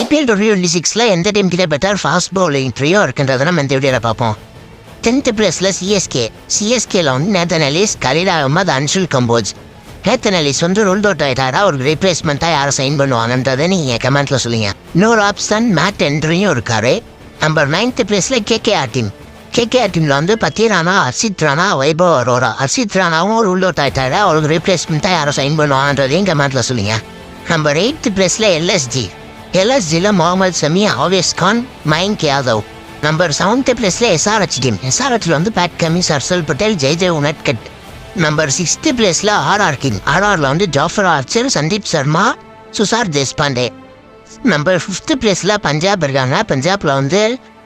IPL 2026ல எந்த team கிட்ட better fast bowling ட்ரியோ இருக்குன்றதை நம்ம இந்த வீடியோவில் பார்ப்போம். 10th பிளேஸில் சிஎஸ்கேல வந்து Nathan Ellis, Khaleel Ahmed, Anshul Kamboj. Nathan Ellis வந்து ரூல்ட் அவுட் ஆகிட்டாரா, ஒரு ரீப்ளேஸ்மெண்ட்டாக யாரை சைன் பண்ணுவாங்கன்றதை நீங்கள் கமெண்ட்டில் சொல்லுங்கள். இன்னொரு ஆப்ஷன் மேட் ஹென்ரியும் இருக்காரு. நம்பர் 9th பிளேஸில் கேகேஆர் டீமில் வந்து பத்திரானா, ஹர்ஷித் ராணா, வைபவ் அரோரா. ஹர்ஷித் ராணாவும் ரூல்ட் அவுட் ஆகிட்டாரா, அவருக்கு ரீப்ளேஸ்மெண்ட்டாக யாரை சைன் பண்ணுவாங்கன்றதையும் கமெண்ட்டில் சொல்லுங்கள். நம்பர் 8th பிளேஸில் எல்எஸ்ஜியில் முகமது சமி, ஆவேஸ் கான், மயங்க் யாதவ். நம்பர் 7th பிளேஸில் எஸ்ஆர்ஹெச்சில் வந்து Pat Cummins, Harshal Patel, Jaydev Unadkat. Number 6th பிளேஸில் ஆர்ஆரில் வந்து Jofra Archer, Sandeep Sharma, Tushar Deshpande. Number 5th பிளேஸில் பஞ்சாப் இருக்காங்க. பஞ்சாபில் வந்து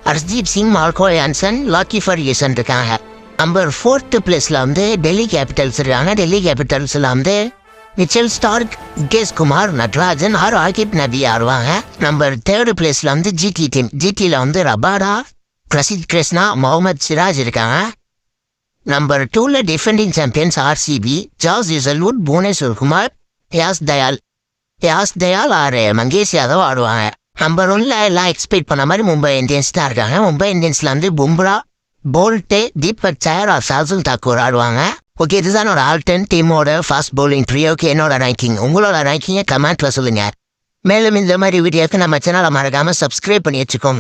Arshdeep Singh, Marco Jansen, Lockie Ferguson இருக்காங்க. நம்பர் 4th பிளேஸில் வந்து டெல்லி கேபிட்டல்ஸ் இருக்காங்க. டெல்லி கேபிட்டல்ஸில் வந்து மிச்சல் ஸ்டார்க், முகேஷ் குமார், நட்ராஜன், ஆகிப் நபி ஆடுவாங்க. நம்பர் 3rd பிளேஸில் வந்து ஜிடியில் வந்து ரபாடா, பிரசித் கிருஷ்ணா, முகமது சிராஜ் இருக்காங்க. நம்பர் 2ல டிஃபெண்டிங் சாம்பியன்ஸ் ஆர்சிபி, ஜாஸ் யூசல்வுட், புவனேஸ்வர் குமார், யாஸ் தயால் ஆர் மங்கேஷ் யாதவ் ஆடுவாங்க. நம்பர் 1ல எல்லாம் எக்ஸ்பெக்ட் பண்ண மாதிரி மும்பை இந்தியன்ஸ் தான் இருக்காங்க. மும்பை இந்தியன்ஸில் வந்து பும்ரா, போல்டே, தீபக் சஹர், ஷார்துல் தாக்கூர் ஆடுவாங்க. ஓகே, இதுதான் என்னோட ஆல் 10 டீமோட ஃபாஸ்ட் பவுலிங் ட்ரியோக்கு என்னோட ரேங்கிங். உங்களோட ரேங்கிங்கை கமெண்ட்டில் சொல்லுங்கள். மேலும் இந்த மாதிரி வீடியோக்கு நம்ம சேனலை மறக்காமல் சப்ஸ்கிரைப் பண்ணி வச்சுக்கோங்க.